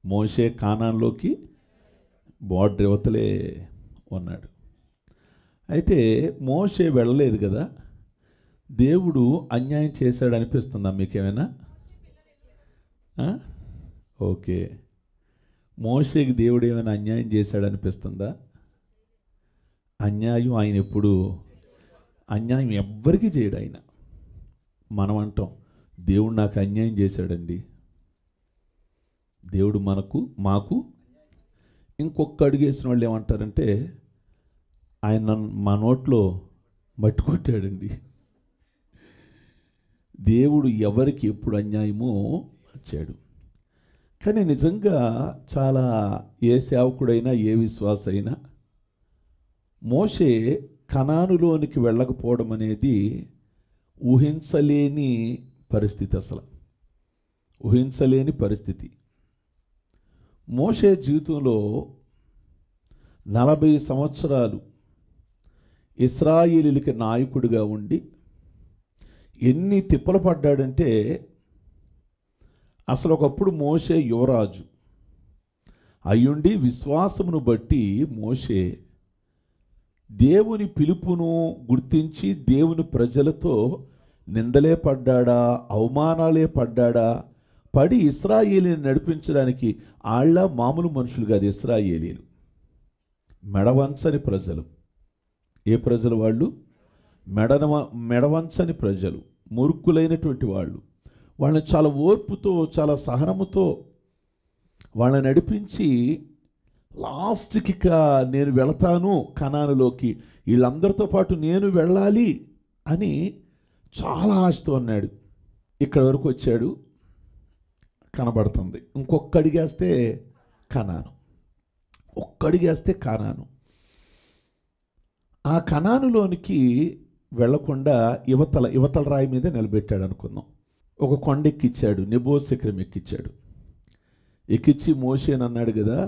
మోషే కానాన్లోకి border యువతలే ఉన్నాడు. అయితే మోషే వెళ్ళలేదు కదా, దేవుడు అన్యాయం చేశాడు అనిపిస్తుందా మీకేమైనా? ఓకే, మోషేకి దేవుడు ఏమైనా అన్యాయం చేశాడు అనిపిస్తుందా? అన్యాయం ఆయన ఎప్పుడు అన్యాయం ఎవ్వరికీ చేయడు ఆయన. మనం అంటాం దేవుడు నాకు అన్యాయం చేశాడండి. దేవుడు మాకు ఇంకొక అడుగేసిన వాళ్ళు ఏమంటారంటే ఆయన మా నోట్లో మట్టి కొట్టాడండి. దేవుడు ఎవరికి ఎప్పుడు అన్యాయమో వచ్చాడు. కానీ నిజంగా చాలా ఏ సేవకుడైనా ఏ విశ్వాస అయినా మోషే కనానులోనికి వెళ్ళకపోవడం అనేది ఊహించలేని పరిస్థితి, అసలు ఊహించలేని పరిస్థితి. మోషే జీవితంలో 40 సంవత్సరాలు ఇశ్రాయేలీయులకి నాయకుడిగా ఉండి ఎన్ని తిప్పలు పడ్డాడంటే, అసలు ఒకప్పుడు మోషే యువరాజు అయ్యుండి విశ్వాసమును బట్టి మోషే దేవుని పిలుపును గుర్తించి దేవుని ప్రజలతో నిందలే పడ్డాడా, అవమానాలే పడ్డాడా, పడి ఇశ్రాయేలీని నడిపించడానికి ఆళ్ళ మామూలు మనుషులు కాదు. ఇశ్రాయేలీలు మెడవంచని ప్రజలు. ఏ ప్రజలు వాళ్ళు? మెడవంచని ప్రజలు, మూర్ఖులైనటువంటి వాళ్ళు. వాళ్ళని చాలా ఓర్పుతో చాలా సహనముతో వాళ్ళని నడిపించి లాస్ట్కి నేను వెళతాను కనానులోకి, వీళ్ళందరితో పాటు నేను వెళ్ళాలి అని చాలా ఆశతో ఉన్నాడు. ఇక్కడ వరకు వచ్చాడు, కనబడుతుంది. ఇంకొక అడిగేస్తే కనాను, ఒక్కడిగేస్తే కనాను. ఆ కనానులోనికి వెళ్లకుండా యువతల రాయి మీద నిలబెట్టాడు అనుకుందాం. ఒక కొండ ఎక్కిచ్చాడు, నెబో శిఖరం ఎక్కిచ్చాడు. ఎక్కిచ్చి మోషేని అన్నాడు కదా,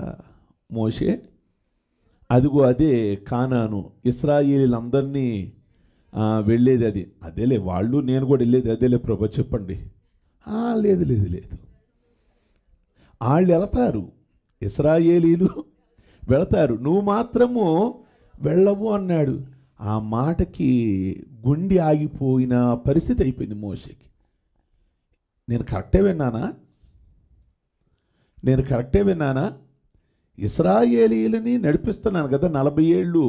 మోషే అదిగో అదే కానాను, ఇశ్రాయేలీలందరినీ వెళ్ళేది అది. అదేలే వాళ్ళు, నేను కూడా వెళ్ళేది అదేలే ప్రభు, చెప్పండి. లేదు లేదు లేదు, వాళ్ళు వెళతారు, ఇశ్రాయేలీలు వెళతారు, నువ్వు మాత్రము వెళ్ళవు అన్నాడు. ఆ మాటకి గుండె ఆగిపోయిన పరిస్థితి అయిపోయింది మోషేకి. నేను కరెక్టే విన్నానా? ఇశ్రాయేలీయులని నడిపిస్తున్నాను కదా 40 ఏళ్ళు,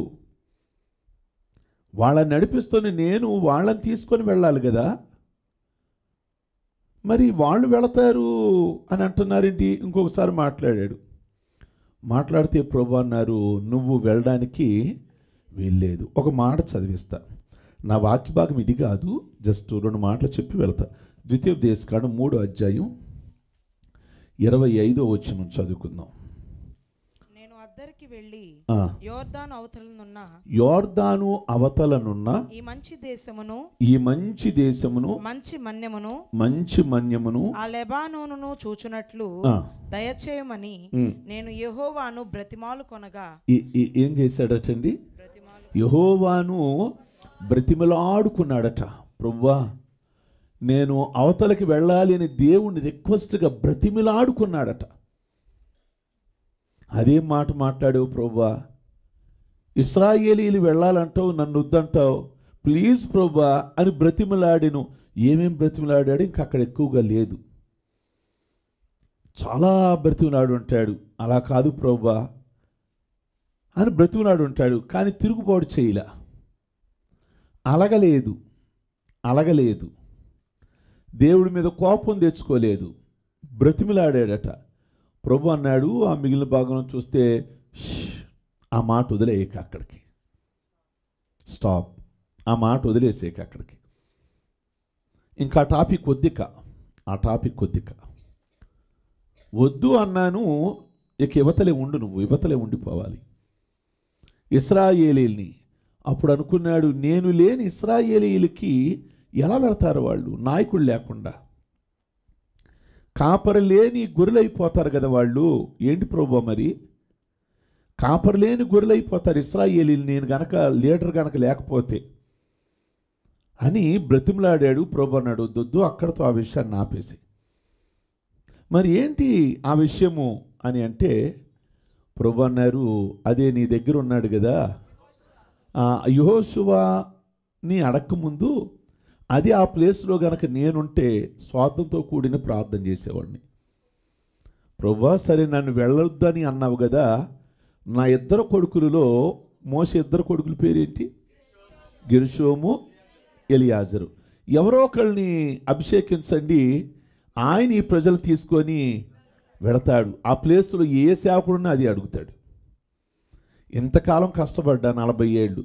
వాళ్ళని నడిపిస్తూనే నేను వాళ్ళని తీసుకొని వెళ్ళాలి కదా, మరి వాళ్ళు వెళతారు అని అంటున్నారేంటి? ఇంకొకసారి మాట్లాడితే ప్రభు అన్నారు, నువ్వు వెళ్ళడానికి వీల్లేదు. ఒక మాట చదివిస్తా, నా వాక్య భాగం ఇది కాదు, జస్ట్ 2 మాటలు చెప్పి వెళ్తా. ద్వితీయోపదేశకాండం 3వ అధ్యాయం 25వ వచనం చదువుకుందాం. నేను అద్దరికి వెళ్ళి యోర్దాను అవతలనున్న ఈ మంచి దేశమును మంచి మన్యమును ఆ లెబానోనును చూచునట్లు దయచేయమని నేను యెహోవాను బ్రతిమాలు కొనగా. ఏం చేశాడటండి? యెహోవాను బ్రతిమలాడుకున్నాడట. ప్రభువా, నేను అవతలకి వెళ్ళాలి అని దేవుని రిక్వెస్ట్గా బ్రతిమిలాడుకున్నాడట. అదేం మాట మాట్లాడావు ప్రభువా? ఇశ్రాయేలీలు వెళ్ళాలంటావు, నన్ను వద్దంటావు, ప్లీజ్ ప్రభువా అని బ్రతిమలాడిను. ఏమేం బ్రతిమలాడాడు? ఇంక అక్కడ ఎక్కువగా లేదు, చాలా బ్రతిమలాడు ఉంటాడు. అలా కాదు ప్రభువా అని బ్రతిమలాడు ఉంటాడు, కానీ తిరుగుబాటు చేయలే, అలగలేదు, దేవుడి మీద కోపం తెచ్చుకోలేదు, బ్రతిమిలాడాడట. ప్రభు అన్నాడు, ఆ మిగిలిన భాగం చూస్తే ఆ మాట వదిలేయక అక్కడికి స్టాప్, ఆ మాట వదిలేసేక అక్కడికి. ఇంకా ఆ టాపిక్ వద్దిక వద్దు అన్నాను. ఇక యువతలే ఉండిపోవాలి ఇశ్రాయేలీల్ని. అప్పుడు అనుకున్నాడు, నేను లేని ఇశ్రాయేలీలకి ఎలా వెళతారు వాళ్ళు? నాయకుడు లేకుండా కాపరి లేని గొర్రెలైపోతారు కదా వాళ్ళు. ఏంటి ప్రభు మరి? కాపరి లేని గొర్రెలైపోతారు ఇశ్రాయేలీలు, నేను గనక లీడర్ గనక లేకపోతే అని బ్రతిమలాడాడు. ప్రభు అన్నాడు, వద్దు, అక్కడతో ఆ విషయాన్ని ఆపేసి. మరి ఏంటి ఆ విషయము అని అంటే ప్రభు అన్నారు, అదే నీ దగ్గర ఉన్నాడు కదా, యెహోషువని అడక్కముందు అది ఆ ప్లేస్లో గనక నేనుంటే స్వార్థంతో కూడిన ప్రార్థన చేసేవాడిని. ప్రభువా సరే నన్ను వెళ్ళొద్దని అన్నావు కదా, నా ఇద్దరు కొడుకులలో మోషే ఇద్దరు కొడుకుల పేరేంటి? గెర్షోము, ఎలియాజరు. ఎవరో ఒకళ్ళని అభిషేకించండి, ఆయన ఈ ప్రజలు తీసుకొని వెళతాడు. ఆ ప్లేస్లో ఏ సేవకుడున్నా అది అడుగుతాడు. ఇంతకాలం కష్టపడ్డా 40 ఏళ్ళు,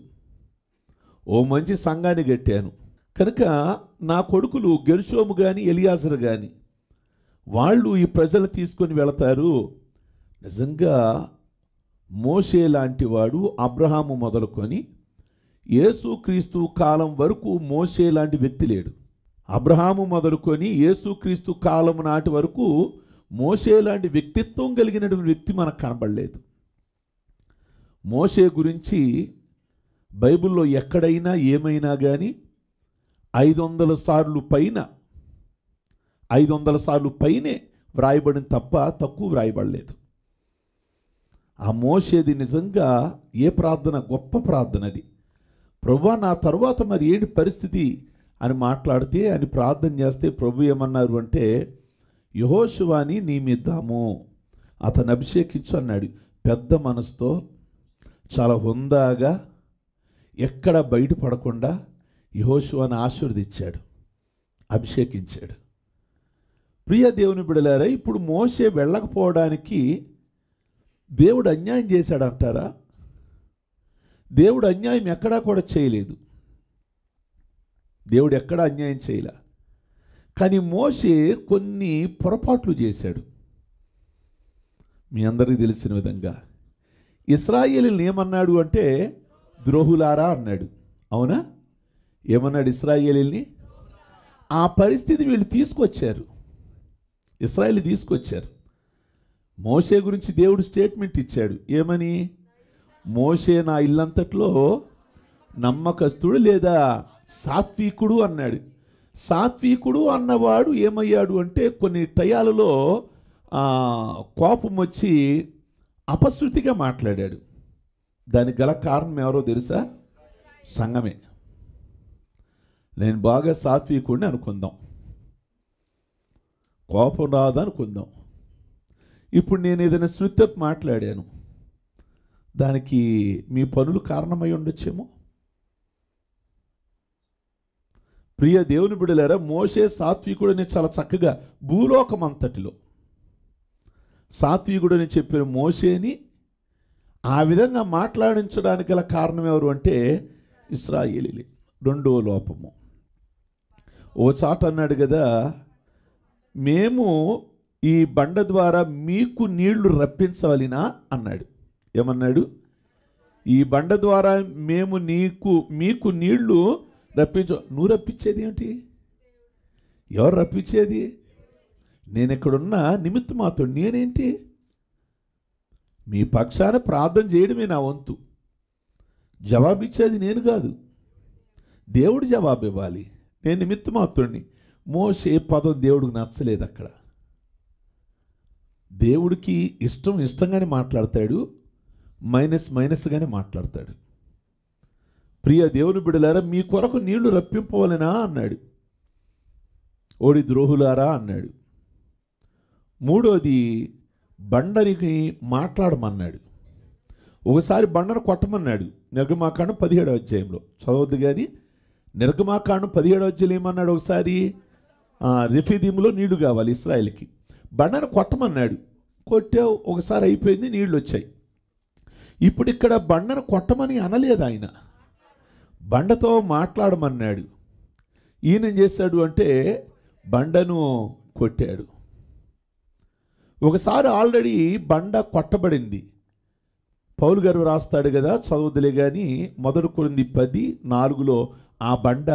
ఓ మంచి సంఘాన్ని కట్టాను కనుక నా కొడుకులు గెర్షోము కానీ ఎలియాజరు కానీ వాళ్ళు ఈ ప్రజలు తీసుకొని వెళతారు. నిజంగా మోషే లాంటి వాడు అబ్రహాము మొదలుకొని యేసుక్రీస్తు కాలం వరకు మోషే లాంటి వ్యక్తి లేడు. అబ్రహాము మొదలుకొని యేసుక్రీస్తు కాలం నాటి వరకు మోషే లాంటి వ్యక్తిత్వం కలిగినటువంటి వ్యక్తి మనకు కనబడలేదు. మోషే గురించి బైబిల్లో ఎక్కడైనా ఏమైనా కానీ 500 సార్లు పైనే వ్రాయబడిన తప్ప తక్కువ వ్రాయబడలేదు. ఆ మోషేది నిజంగా ఏ ప్రార్థన, గొప్ప ప్రార్థన అది. ప్రభువా నా తరువాత మరి ఏంటి పరిస్థితి అని మాట్లాడితే, అని ప్రార్థన చేస్తే ప్రభు ఏమన్నారు అంటే, యెహోషువని నియమిద్దాము, అతను అభిషేకించు అన్నాడు. పెద్ద మనసుతో చాలా హుందాగా ఎక్కడ బయటపడకుండా యెహోషువని ఆశీర్వదించాడు, అభిషేకించాడు. ప్రియ దేవుని బిడ్డలారా, ఇప్పుడు మోషే వెళ్ళకపోవడానికి దేవుడు అన్యాయం చేశాడంటారా? దేవుడు అన్యాయం ఎక్కడా కూడా చేయలేదు. దేవుడు ఎక్కడా అన్యాయం చేయలే. కానీ మోషే కొన్ని పొరపాట్లు చేశాడు. మీ అందరికీ తెలిసిన విధంగా ఇశ్రాయేలుని ఏమన్నాడు అంటే ద్రోహులారా అన్నాడు. అవునా? ఏమన్నాడు ఇశ్రాయేలుని? ఆ పరిస్థితి వీళ్ళు తీసుకొచ్చారు, ఇశ్రాయేలు తీసుకొచ్చారు. మోషే గురించి దేవుడు స్టేట్మెంట్ ఇచ్చాడు. ఏమని? మోషే నా ఇల్లంతట్లో నమ్మకస్తుడు లేదా సాత్వికుడు అన్నాడు. సాత్వికుడు అన్నవాడు ఏమయ్యాడు అంటే కొన్ని టయాలలో కోపం వచ్చి అపశృతిగా మాట్లాడాడు. దానికి గల కారణం ఎవరో తెలుసా? సంఘమే. నేను బాగా సాత్వికుడిని అనుకుందాం, కోపం రాదనుకుందాం. ఇప్పుడు నేను ఏదైనా శృతి మాట్లాడాను, దానికి మీ పనులు కారణమై ఉండొచ్చేమో. ప్రియ దేవుని బిడ్డలారా, మోషే సాత్వికుడని చాలా చక్కగా భూలోకమంతటిలో సాత్వికుడని చెప్పిన మోషేని ఆ విధంగా మాట్లాడించడానికి గల కారణం ఎవరు అంటే ఇశ్రాయేలీలే. రెండో లోపము, ఓ చాట అన్నాడు కదా, మేము ఈ బండ ద్వారా మీకు నీళ్లు రప్పించవలినా అన్నాడు. ఏమన్నాడు? ఈ బండ ద్వారా మేము మీకు నీళ్లు నువ్వు రప్పించేది ఏమిటి? ఎవరు రప్పించేది? నేను ఇక్కడున్న నిమిత్త మాత్రం నేనేంటి? మీ పక్షాన ప్రార్థన చేయడమే నా వంతు. జవాబిచ్చేది నేను కాదు, దేవుడు జవాబు ఇవ్వాలి. నేను నిమిత్త మాత్రుడిని. మోషే పదం దేవుడికి నచ్చలేదు. అక్కడ దేవుడికి ఇష్టంగానే మాట్లాడతాడు, మైనస్గానే మాట్లాడతాడు. ప్రియ దేవుని బిడ్డలారా, మీ కొరకు నీళ్లు రప్పింపవలెనా అన్నాడు. ఓడి ద్రోహులారా అన్నాడు. మూడోది, బండనికి మాట్లాడమన్నాడు. ఒకసారి బండను కొట్టమన్నాడు. నిర్గమాకాండం 17వ అధ్యాయంలో చదవద్దు కానీ, నిర్గమాకాండం 17వ అధ్యాయం ఏమన్నాడు? ఒకసారి రెఫీదీములో నీళ్లు కావాలి ఇశ్రాయేలుకి, బండను కొట్టమన్నాడు. కొట్టావు, ఒకసారి అయిపోయింది, నీళ్ళు వచ్చాయి. ఇప్పుడు ఇక్కడ బండను కొట్టమని అనలేదు ఆయన, బండతో మాట్లాడమన్నాడు. ఈయన ఏం చేశాడు అంటే బండను కొట్టాడు. ఒకసారి ఆల్రెడీ బండ కొట్టబడింది. పౌలు గారు రాస్తాడు కదా, చదవద్దులే కానీ, 1 కొరింథీ 10:4 ఆ బండ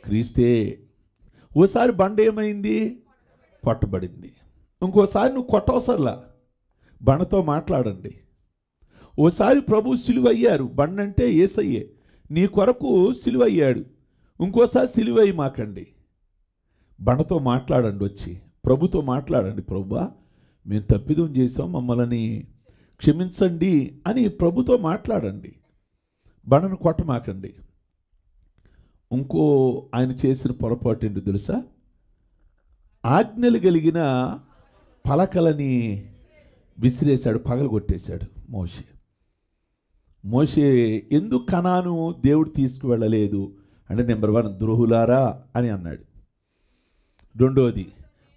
క్రీస్తే. ఓసారి బండ ఏమైంది? కొట్టబడింది. ఇంకోసారి నువ్వు కొట్టవసరలా, బండతో మాట్లాడండి. ఓసారి ప్రభు సిలువయ్యారు, బండ అంటే యేసయ్యే, నీ కొరకు సిలువయ్యాడు. ఇంకోసారి సిలువయ్యి మాకండి, బండతో మాట్లాడండి, వచ్చి ప్రభుతో మాట్లాడండి. ప్రభువా మేము తప్పిదం చేసాం, మమ్మల్ని క్షమించండి అని ప్రభుతో మాట్లాడండి. బండను కొట్టమాకండి. ఇంకో ఆయన చేసిన పొరపాటు ఏంటో తెలుసా? ఆజ్ఞలు కలిగిన పలకలని విసిరేశాడు, పగలగొట్టేశాడు మోషే. ఎందుకు కనాను దేవుడు తీసుకువెళ్ళలేదు అంటే, నెంబర్ 1 ద్రోహులారా అని అన్నాడు. రెండోది,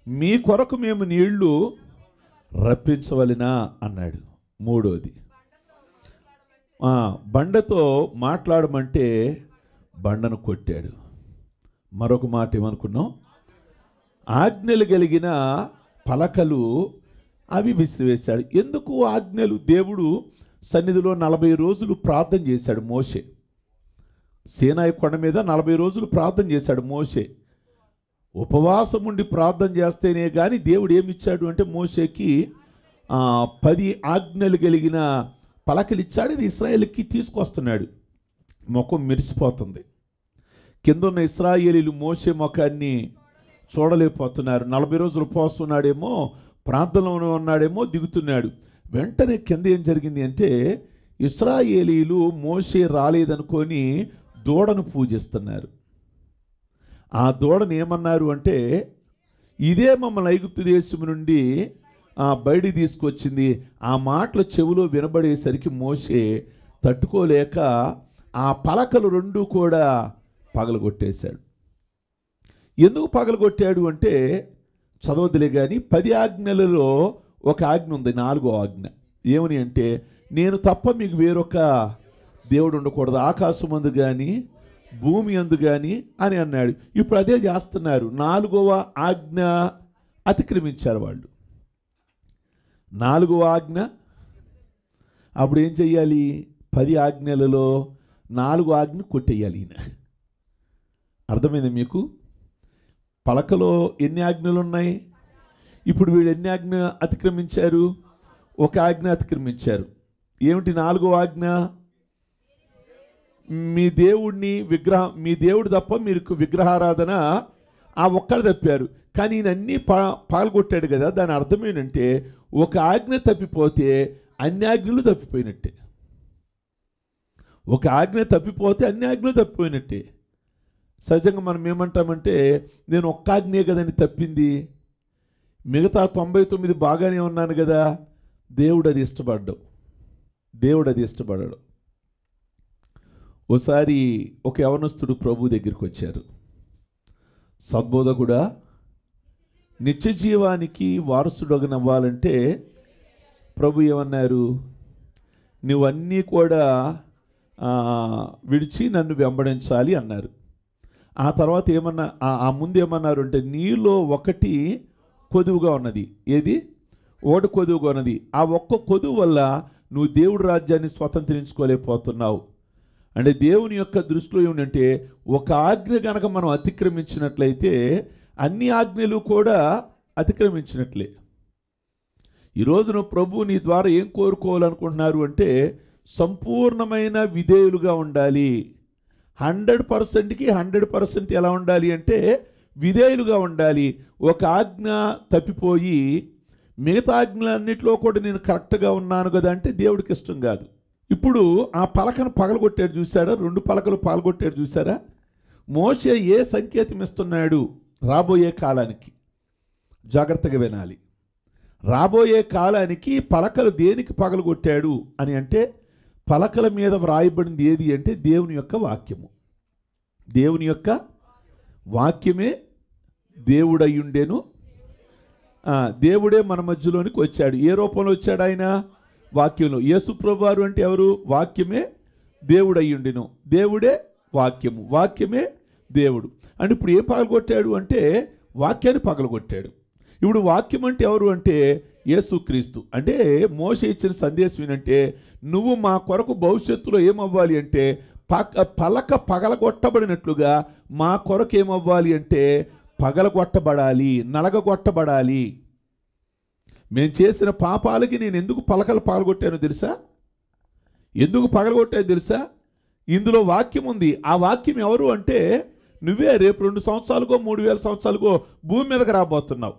మీ కొరకు మేము నీళ్లు రప్పించవలెనా అన్నాడు. మూడోది, బండతో మాట్లాడమంటే బండను కొట్టాడు. మరొక మాట ఏమనుకున్నాం? ఆజ్ఞలు కలిగిన పలకలు అవి విసిరివేశాడు. ఎందుకు ఆజ్ఞలు? దేవుడు సన్నిధిలో 40 రోజులు ప్రార్థన చేశాడు మోషే. సీనాయి కొండ మీద 40 రోజులు ప్రార్థన చేశాడు మోషే. ఉపవాసం ఉండి ప్రార్థన చేస్తేనే కానీ దేవుడు ఏమిచ్చాడు అంటే మోషేకి 10 ఆజ్ఞలు కలిగిన పలకలు ఇచ్చాడు. ఇది ఇశ్రాయేలుకి తీసుకొస్తున్నాడు. ముఖం మెరిసిపోతుంది. కింద ఉన్న ఇశ్రాయేలీలు మోషే ముఖాన్ని చూడలేకపోతున్నారు. 40 రోజులు ఉపవాస్తున్నాడేమో, ప్రార్థనలో ఉన్నాడేమో, దిగుతున్నాడు. వెంటనే కింద ఏం జరిగింది అంటే, ఇశ్రాయేలీలు మోషే రాలేదనుకొని దూడను పూజిస్తున్నారు. ఆ దూడను ఏమన్నారు అంటే, ఇదే మమ్మల్ని ఐగుప్తు దేశం నుండి బయటికి తీసుకొచ్చింది. ఆ మాటలు చెవిలో వినబడేసరికి మోషే తట్టుకోలేక ఆ పలకలు 2 కూడా పగలగొట్టేశాడు. ఎందుకు పగలగొట్టాడు అంటే, చదవదులే కానీ 10 ఆజ్ఞలలో ఒక ఆజ్ఞ ఉంది, 4వ ఆజ్ఞ. ఏమని అంటే, నేను తప్ప మీకు వేరొక దేవుడు ఉండకూడదు, ఆకాశం అందు కానీ భూమి అందు కానీ అని అన్నాడు. ఇప్పుడు అదే చేస్తున్నారు. 4వ ఆజ్ఞ అతిక్రమించారు వాళ్ళు. 4వ ఆజ్ఞ అప్పుడు ఏం చెయ్యాలి? 10 ఆజ్ఞలలో 4వ ఆజ్ఞ కొట్టేయాలి ఈయన. అర్థమైంది మీకు? పలకలో ఎన్ని ఆజ్ఞలు ఉన్నాయి? ఇప్పుడు వీళ్ళు ఎన్ని ఆజ్ఞ అతిక్రమించారు? ఒక ఆజ్ఞ అతిక్రమించారు. ఏమిటి 4వ ఆజ్ఞ? మీ దేవుడు తప్ప మీరు విగ్రహారాధన ఆ ఒక్కడు తప్పారు. కానీ ఈయన అన్నీ పగలగొట్టాడు కదా. దాని అర్థం ఏంటంటే, ఒక ఆజ్ఞ తప్పిపోతే అన్ని ఆజ్ఞలు తప్పిపోయినట్టే. ఒక ఆజ్ఞ తప్పిపోతే అన్ని ఆజ్ఞలు తప్పిపోయినట్టే. సహజంగా మనం ఏమంటామంటే, నేను ఒక్క ఆజ్ఞే కదని తప్పింది, మిగతా 99 బాగానే ఉన్నాను కదా. దేవుడు అది ఇష్టపడ్డాడు. ఓసారి ఒక యవనస్తుడు ప్రభు దగ్గరికి వచ్చారు. సద్బోధకుడా, నిత్య జీవానికి వారసుడగనవ్వాలంటే ప్రభు ఏమన్నారు? నువ్వన్నీ కూడా విడిచి నన్ను వెంబడించాలి అన్నారు. ఆ తర్వాత ఏమన్నా ఆ ముందు ఏమన్నారు అంటే, నీలో ఒకటి కొదువుగా ఉన్నది. ఏది? ఒకటి కొదువుగా ఉన్నది. ఆ ఒక్క కొదువు వల్ల నువ్వు దేవుడి రాజ్యాన్ని స్వతంత్రించుకోలేకపోతున్నావు. అంటే దేవుని యొక్క దృష్టిలో ఏమిటంటే, ఒక ఆజ్ఞ కనుక మనం అతిక్రమించినట్లయితే అన్ని ఆజ్ఞలు కూడా అతిక్రమించినట్లే. ఈరోజున ప్రభు నీ ద్వారా ఏం కోరుకోవాలనుకుంటున్నారు అంటే, సంపూర్ణమైన విధేయులుగా ఉండాలి. 100%కి 100% ఎలా ఉండాలి అంటే విధేయులుగా ఉండాలి. ఒక ఆజ్ఞ తప్పిపోయి మిగతా ఆజ్ఞలన్నింటిలో కూడా నేను కరెక్ట్గా ఉన్నాను కదా అంటే దేవుడికి ఇష్టం కాదు. ఇప్పుడు ఆ పలకను పగలగొట్టాడు చూసారా? 2 పలకలు పగలగొట్టాడు చూసారా? మోషే ఏ సంకేతం ఇస్తున్నాడు రాబోయే కాలానికి? జాగ్రత్తగా వినాలి. రాబోయే కాలానికి పలకలు దేనికి పగలగొట్టాడు అని అంటే, పలకల మీద వ్రాయబడింది ఏది అంటే దేవుని యొక్క వాక్యము. దేవుని యొక్క వాక్యమే దేవుడయ్యుండెను. దేవుడే మన మధ్యలోనికి వచ్చాడు. ఏ రూపంలో వచ్చాడు ఆయన? వాక్యంలో. యేసు ప్రభువారు అంటే ఎవరు? వాక్యమే దేవుడయ్యుండెను. దేవుడే వాక్యము, వాక్యమే దేవుడు. అని ఇప్పుడు ఏం పగలగొట్టాడు అంటే వాక్యాన్ని పగలగొట్టాడు. ఇప్పుడు వాక్యం అంటే ఎవరు అంటే యేసుక్రీస్తు. అంటే మోషే ఇచ్చిన సందేశం ఏంటంటే, నువ్వు మా కొరకు భవిష్యత్తులో ఏమవ్వాలి అంటే పలక పగలగొట్టబడినట్లుగా మా కొరకు ఏమవ్వాలి అంటే పగలగొట్టబడాలి, నలగగొట్టబడాలి. మేము చేసిన పాపాలకి నేను ఎందుకు పలకలు పగలగొట్టానో తెలుసా? ఎందుకు పగలగొట్టానో తెలుసా? ఇందులో వాక్యం ఉంది. ఆ వాక్యం ఎవరు అంటే నువ్వే. రేపు 2 సంవత్సరాలకో 3000 సంవత్సరాలకో భూమి మీదకి రాబోతున్నావు.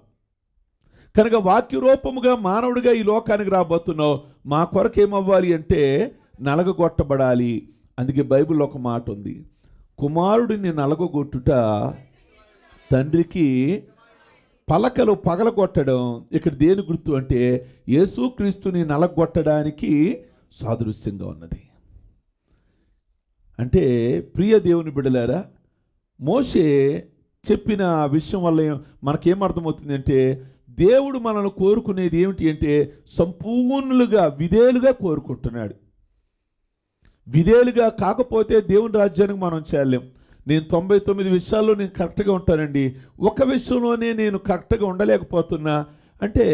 కనుక వాక్య రూపముగా మానవుడిగా ఈ లోకానికి రాబోతున్నావు, మా కొరకు ఏమవ్వాలి అంటే నలగగొట్టబడాలి. అందుకే బైబిల్లో ఒక మాట ఉంది, కుమారుడిని నలగొట్టుట తండ్రికి పలకలు పగలగొట్టడం. ఇక్కడ దేని గుర్తు అంటే యేసుక్రీస్తుని నలగొట్టడానికి సాదృశ్యంగా ఉన్నది. అంటే ప్రియ దేవుని బిడ్డలారా, మోషే చెప్పిన విషయం వల్ల మనకేమర్థమవుతుంది అంటే దేవుడు మనల్ని కోరుకునేది ఏమిటి అంటే సంపూర్ణులుగా విధేయులుగా కోరుకుంటున్నాడు. విధేయులుగా కాకపోతే దేవుని రాజ్యానికి మనం చేయలేం. నేను 99 విషయాల్లో నేను కరెక్ట్గా ఉంటానండి, ఒక విషయంలోనే నేను కరెక్ట్గా ఉండలేకపోతున్నా అంటే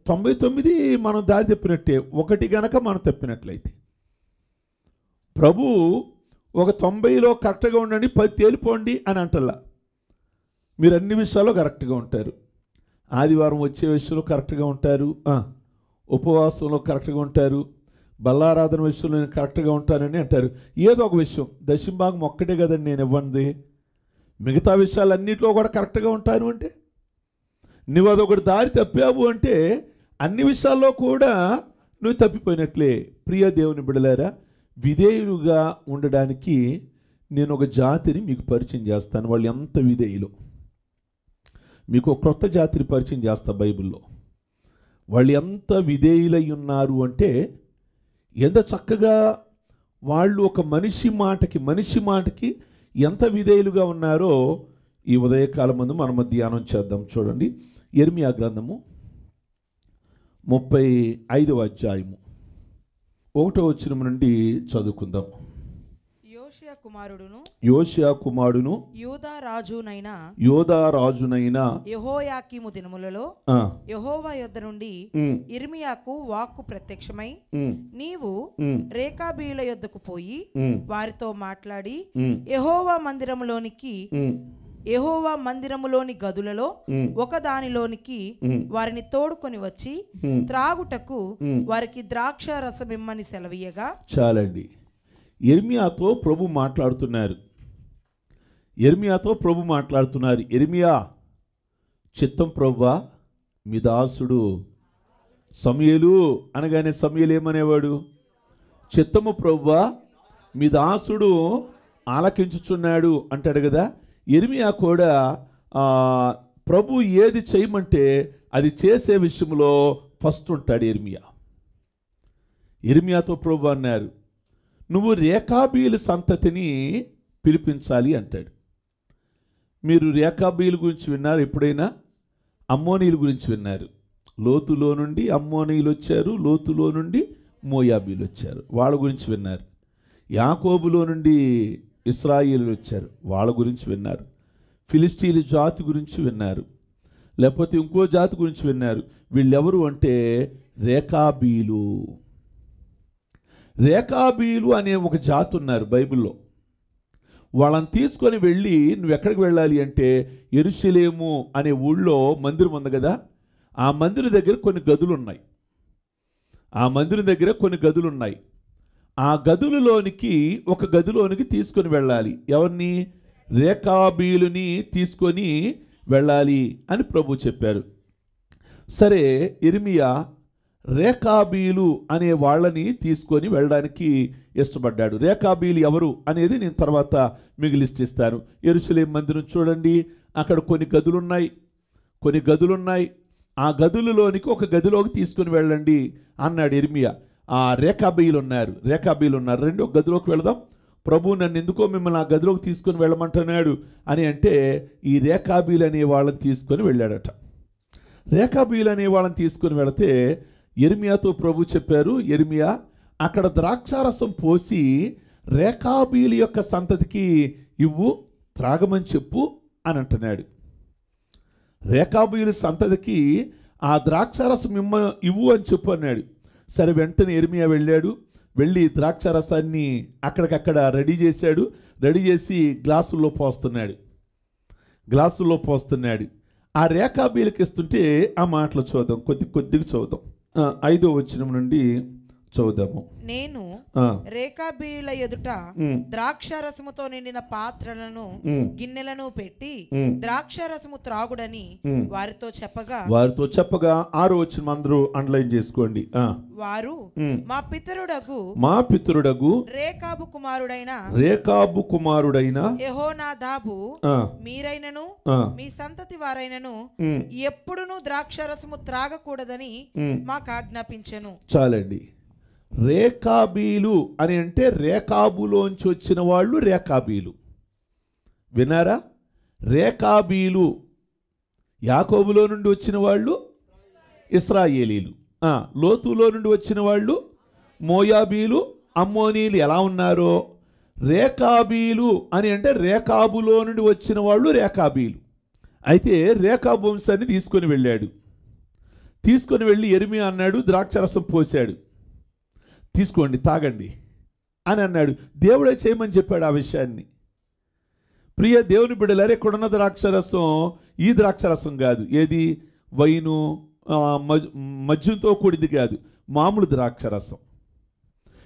99 మనం దారి తప్పినట్టే, ఒకటి గనక మనం తప్పినట్లయితే. ప్రభు ఒక 90లో కరెక్ట్గా ఉండండి, 10 తేలిపోండి అని అంటల్లా. మీరు అన్ని విషయాల్లో కరెక్ట్గా ఉంటారు. ఆదివారం వచ్చే విషయంలో కరెక్ట్గా ఉంటారు, ఉపవాసంలో కరెక్ట్గా ఉంటారు, బల్లారాధన విషయంలో నేను కరెక్ట్గా ఉంటానని అంటారు. ఏదో ఒక విషయం, దశంభాగం ఒక్కటే కదండి నేను ఇవ్వండి, మిగతా విషయాలన్నింటిలో కూడా కరెక్ట్గా ఉంటాను అంటే నువ్వు అదొకటి దారి తప్పావు అంటే అన్ని విషయాల్లో కూడా నువ్వు తప్పిపోయినట్లే. ప్రియ దేవుని బిడ్డలారా, విధేయులుగా ఉండడానికి నేను ఒక జాతిని మీకు పరిచయం చేస్తాను. వాళ్ళు ఎంత విధేయులు, మీకు ఒక క్రొత్త జాతిని పరిచయం చేస్తా బైబిల్లో. వాళ్ళు ఎంత విధేయులై ఉన్నారు అంటే ఎంత చక్కగా వాళ్ళు ఒక మనిషి మాటకి ఎంత విధేయులుగా ఉన్నారో ఈ ఉదయకాలం ముందు మనం ధ్యానం చేద్దాం. చూడండి, యిర్మీయా గ్రంథము 35వ అధ్యాయము 1వ వచనం నుండి చదువుకుందాం. యోషియా కుమారుడును యోదా రాజునైన యెహోయాకీము దినములలో యెహోవా యొద్ద నుండి యిర్మీయాకు వాక్కు ప్రత్యక్షమై, నీవు రేకాబీయుల యొద్దకు పోయి వారితో మాట్లాడి యెహోవా మందిరములోని గదులలో ఒక దానిలోనికి వారిని తోడుకొని వచ్చి త్రాగుటకు వారికి ద్రాక్ష రసమిమ్మని సెలవీయగా. చాలండి. యిర్మీయాతో ప్రభు మాట్లాడుతున్నారు. యిర్మీయా, చిత్తం ప్రభువా, మీ దాసుడు సమూయేలు అనగానే సమూయేలు ఏమనేవాడు? చిత్తము ప్రభువా, మీ దాసుడు ఆలకించుచున్నాడు అంటాడు కదా. యిర్మీయా కూడా ప్రభు ఏది చేయమంటే అది చేసే విషయంలో ఫస్ట్ ఉంటాడు. యిర్మీయాతో ప్రభు అన్నారు, నువ్వు రేకాబీయుల సంతతిని పిలిపించాలి అంటాడు. మీరు రేకాబీయుల గురించి విన్నారు ఎప్పుడైనా? అమ్మోనీయుల గురించి విన్నారు. లోతులో నుండి అమ్మోనీయులు వచ్చారు, లోతులో నుండి మోయాబీలు వచ్చారు, వాళ్ళ గురించి విన్నారు. యాకోబులో నుండి ఇశ్రాయేలు వచ్చారు, వాళ్ళ గురించి విన్నారు. ఫిలిస్తీన్ల జాతి గురించి విన్నారు, లేకపోతే ఇంకో జాతి గురించి విన్నారు. వీళ్ళెవరు అంటే రేకాబీయులు. రేకాబీయులు అనే ఒక జాతి ఉన్నారు బైబిల్లో. వాళ్ళని తీసుకొని వెళ్ళి నువ్వు ఎక్కడికి వెళ్ళాలి అంటే యెరూషలేము అనే ఊళ్ళో మందిరం ఉంది కదా, ఆ మందిరం దగ్గర కొన్ని గదులు ఉన్నాయి. ఆ గదులలోనికి ఒక గదిలోనికి తీసుకొని వెళ్ళాలి. ఎవరిని? రేకాబీయులని తీసుకొని వెళ్ళాలి అని ప్రభు చెప్పారు. సరే, యిర్మీయా రేకాబీయులు అనే వాళ్ళని తీసుకొని వెళ్ళడానికి ఇష్టపడ్డాడు. రేకాబీయులు ఎవరు అనేది నేను తర్వాత మీకు లిస్ట్ ఇస్తాను. యెరూషలేము మందిరం చూడండి, అక్కడ కొన్ని గదులున్నాయి. ఆ గదులలోనికి ఒక గదిలోకి తీసుకుని వెళ్ళండి అన్నాడు యిర్మీయా. ఆ రేకాబీయులు ఉన్నారు. రెండో గదిలోకి వెళదాం, ప్రభు నన్ను ఎందుకో మిమ్మల్ని ఆ గదిలోకి తీసుకొని వెళ్ళమంటున్నాడు అని అంటే ఈ రేకాబీయులు అనే వాళ్ళని తీసుకొని వెళ్ళాడట. రేకాబీయులు అనే వాళ్ళని తీసుకొని వెళితే యిర్మీయాతో ప్రభు చెప్పారు, యిర్మీయా అక్కడ ద్రాక్షారసం పోసి రేకాబీయుల యొక్క సంతతికి ఇవ్వు, త్రాగమని చెప్పు అని అంటున్నాడు. రేకాబీయుల సంతతికి ఆ ద్రాక్షారసం ఇవ్వు అని చెప్పు అన్నాడు. సరే, వెంటనే యిర్మీయా వెళ్ళి ద్రాక్షారసాన్ని అక్కడికక్కడ రెడీ చేసి గ్లాసుల్లో పోస్తున్నాడు. ఆ రేకాబీయులకి ఇస్తుంటే ఆ మాటలు చూద్దాం, కొద్దిగా చూద్దాం. 5వ వచనం నుండి చూద్దాము. నేను రేకాబీల ఎదుట ద్రాక్షారసముతో నిండిన పాత్రలను గిన్నెలను పెట్టి ద్రాక్షారసము త్రాగుడని వారితో చెప్పగా 6వ వచనం అందరూ అండర్లైన్ చేసుకోండి. వారు మా పితరుడగు రేకాబు కుమారుడైన యెహోనాదాబు మీరైనను మీ సంతతి వారైనను ఎప్పుడునూ ద్రాక్షారసము త్రాగకూడదని మాకు ఆజ్ఞాపించెను. చాలండి. రేకాబీలు అని అంటే రేకాబులోంచి వచ్చిన వాళ్ళు రేకాబీలు. విన్నారా? రేకాబీలు యాకోబులో నుండి వచ్చిన వాళ్ళు ఇశ్రాయేలీలు. లోతులో నుండి వచ్చిన వాళ్ళు మోయాబీలు, అమ్మోనీలు. ఎలా ఉన్నారో రేకాబీలు అని అంటే రేకాబులో నుండి వచ్చిన వాళ్ళు రేకాబీలు. అయితే రేకాబు వంశాన్ని తీసుకొని వెళ్ళి యెరెమీయా అన్నాడు, ద్రాక్షరసం పోసాడు, తీసుకోండి తాగండి అని అన్నాడు. దేవుడే చేయమని చెప్పాడు ఆ విషయాన్ని. ప్రియ దేవుని బిడ్డలారా, ఇక్కడున్న ద్రాక్షరసం ఈ ద్రాక్షరసం కాదు. ఏది? వైను మద్యంతో కూడింది కాదు, మామూలు ద్రాక్షరసం.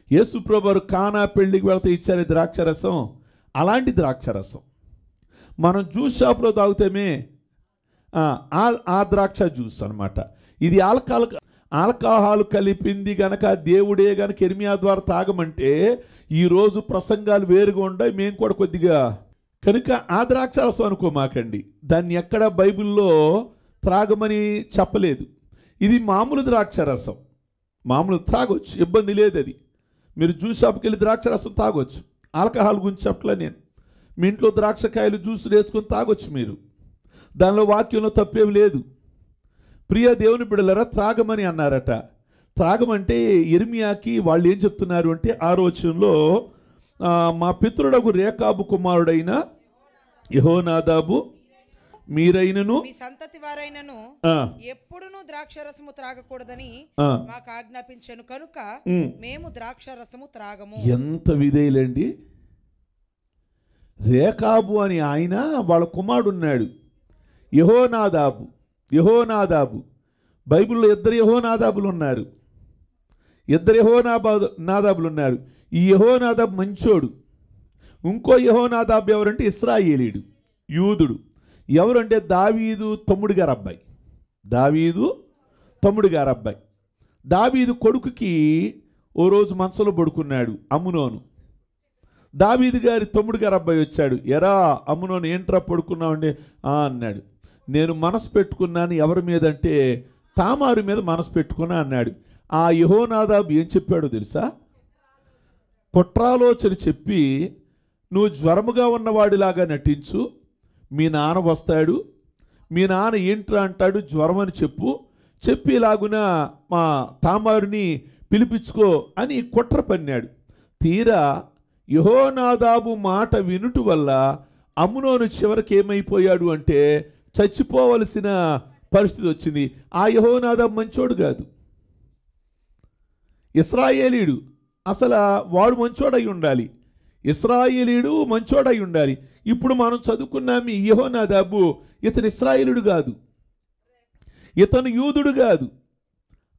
యేసు ప్రభువు కానా పెళ్లికి వెళ్తే ఇచ్చారు ద్రాక్షరసం, అలాంటి ద్రాక్షరసం. మనం జ్యూస్ షాప్లో తాగుతామే ఆ ద్రాక్ష జ్యూస్ అన్నమాట. ఇది ఆల్కహాల్ కలిపింది గనక దేవుడే గనక యెరెమీయా ద్వారా తాగమంటే ఈరోజు ప్రసంగాలు వేరుగా ఉంటాయి. మేము కూడా కొద్దిగా కనుక ఆ ద్రాక్షరసం అనుకోమాకండి. దాన్ని ఎక్కడ బైబిల్లో త్రాగమని చెప్పలేదు. ఇది మామూలు ద్రాక్షరసం, మామూలు త్రాగొచ్చు, ఇబ్బంది లేదు. అది మీరు జ్యూస్ షాప్కి వెళ్ళి ద్రాక్షరసం తాగొచ్చు. ఆల్కహాల్ గురించి చెప్పలే నేను. మీ ఇంట్లో ద్రాక్షకాయలు జ్యూసులు వేసుకొని తాగొచ్చు మీరు, దానిలో వాక్యంలో తప్పేమి లేదు. ప్రియ దేవుని బిడ్డలారా, త్రాగమని అన్నారట. త్రాగమంటే యెరెమీయాకి వాళ్ళు ఏం చెప్తున్నారు అంటే 6వ వచనంలో మా పితరుడగు రేకాబు కుమారుడైన యెహోనాదాబు మీరైనను మీ సంతతి వారైనను ఎప్పుడునూ ద్రాక్షరసము త్రాగకూడదని మాకు ఆజ్ఞాపించెను కనుక మేము ద్రాక్షరసము త్రాగము. ఎంత విధేయులండి. రేకాబు అని ఆయన వాళ్ళ కుమారుడు ఉన్నాడు యెహోనాదాబు. బైబిల్లో ఇద్దరు యెహోనాదాబులు ఉన్నారు. ఈ యెహోనాదాబు మంచోడు. ఇంకో యెహోనాదాబు ఎవరంటే ఇశ్రాయేలీయుడు, యూదుడు. ఎవరంటే దావీదు తమ్ముడు గారు అబ్బాయి. దావీదు కొడుకుకి ఓ రోజు మనసులో పడుకున్నాడు అమ్నోను. దావీదు గారి తమ్ముడు గారు అబ్బాయి వచ్చాడు. ఎరా అమ్నోను, ఏంట్రా పడుకున్నావు అంటే అన్నాడు. నేను మనసు పెట్టుకున్నాను ఎవరి మీద అంటే తామారు మీద మనసు పెట్టుకున్నా అన్నాడు. ఆ యెహోనాదాబు ఏం చెప్పాడో తెలుసా? కుట్రాలోచన చెప్పి నువ్వు జ్వరముగా ఉన్నవాడిలాగా నటించు, మీ నాన్న వస్తాడు, మీ నాన్న ఏంట్రా అంటాడు, జ్వరం అని చెప్పి ఇలాగున మా తామారుని పిలిపించుకో అని కుట్ర పన్నాడు. తీరా యెహోనాదాబు మాట వినుట వల్ల అమ్నోను చివరికి ఏమైపోయాడు అంటే చచ్చిపోవలసిన పరిస్థితి వచ్చింది. ఆ యెహోనాదాబు మంచోడు కాదు, ఇశ్రాయేలీయుడు. అసలు వాడు మంచోడై ఉండాలి, ఇశ్రాయేలీయుడు మంచోడై ఉండాలి. ఇప్పుడు మనం చదువుకున్నాం ఈ యెహోనాదాబు, ఇతను ఇశ్రాయేలుడు కాదు, ఇతను యూదుడు కాదు,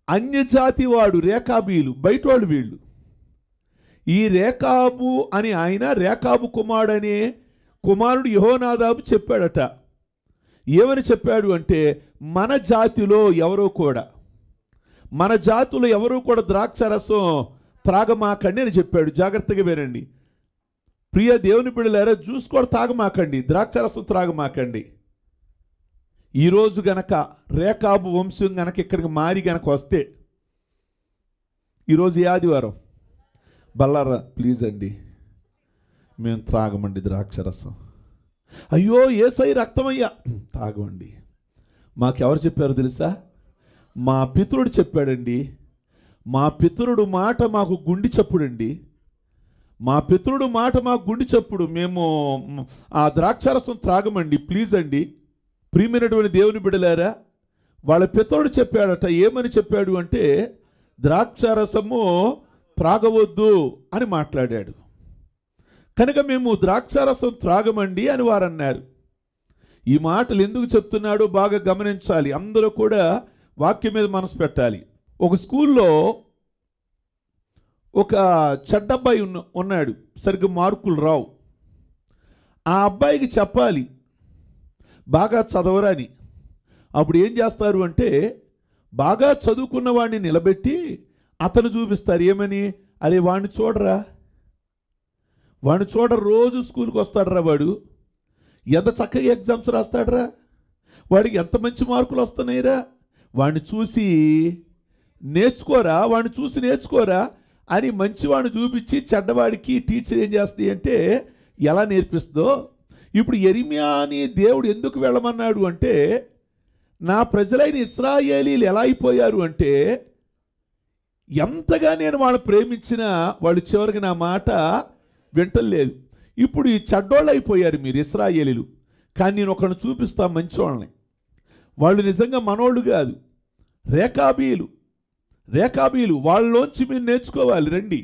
అన్యజాతి వాడు. రేకాబీలు, బయటవాళ్ళు వీళ్ళు. ఈ రేకాబు అని ఆయన రేకాబు కుమారుడు యెహోనాదాబు చెప్పాడట. ఏమని చెప్పాడు అంటే మన జాతిలో ఎవరో కూడా ద్రాక్షరసం త్రాగమాకండి అని చెప్పాడు. జాగ్రత్తగా వినండి ప్రియ దేవుని బిడ్డలారా, జ్యూస్ కూడా తాగమాకండి, ద్రాక్షరసం త్రాగమాకండి. ఈరోజు గనక రేకాబు వంశం గనక ఇక్కడికి మారి గనక వస్తే, ఈరోజు ఆదివారం బల్లారా ప్లీజ్ అండి మేము త్రాగమండి ద్రాక్షరసం. అయ్యో యేసయ్య రక్తమయ్యా తాగమండి. మాకెవరు చెప్పారు తెలుసా? మా పితరుడు చెప్పాడండి. మా పితరుడు మాట మాకు గుండి చప్పుడండి. మేము ఆ ద్రాక్షరసం త్రాగమండి ప్లీజ్ అండి. ప్రియమైనటువంటి దేవుని బిడ్డలారా, వాళ్ళ పితరుడు చెప్పాడట. ఏమని చెప్పాడు అంటే ద్రాక్షరసము త్రాగవద్దు అని మాట్లాడాడు. కనుక మేము ద్రాక్షరసం త్రాగమండి అని వారు అన్నారు. ఈ మాటలు ఎందుకు చెప్తున్నాడో బాగా గమనించాలి. అందరూ కూడా వాక్యం మీద మనసు పెట్టాలి. ఒక స్కూల్లో ఒక చెడ్డబ్బాయి ఉన్నాడు, సరిగ్గా మార్కులు రావు. ఆ అబ్బాయికి చెప్పాలి బాగా చదవరని. అప్పుడు ఏం చేస్తారు అంటే బాగా చదువుకున్న వాడిని నిలబెట్టి అతను చూపిస్తారు. ఏమని? అరే వాడిని చూడరా, వాడిని చూడ, రోజు స్కూల్కి వస్తాడరా, వాడు ఎంత చక్కగా ఎగ్జామ్స్ రాస్తాడరా, వాడికి ఎంత మంచి మార్కులు వస్తున్నాయిరా, వాడిని చూసి నేర్చుకోరా, వాడిని చూసి నేర్చుకోరా అని మంచివాడిని చూపించి చెడ్డవాడికి టీచర్ ఏం చేస్తుంది అంటే ఎలా నేర్పిస్తుందో. ఇప్పుడు యెరెమీయాని దేవుడు ఎందుకు వెళ్ళమన్నాడు అంటే నా ప్రజలైన ఇశ్రాయేలీలు ఎలా అయిపోయారు అంటే ఎంతగా నేను వాళ్ళని ప్రేమించినా వాళ్ళు చివరికి నా మాట వింటలేదు. ఇప్పుడు ఈ చెడ్డోళ్ళు అయిపోయారు మీరు ఇశ్రాయేలీలు. కానీ నేను ఒకరిని చూపిస్తా మంచివాళ్ళని, వాళ్ళు నిజంగా మనోళ్ళు కాదు, రేకాబీలు వాళ్ళలోంచి మీరు నేర్చుకోవాలి. రండి,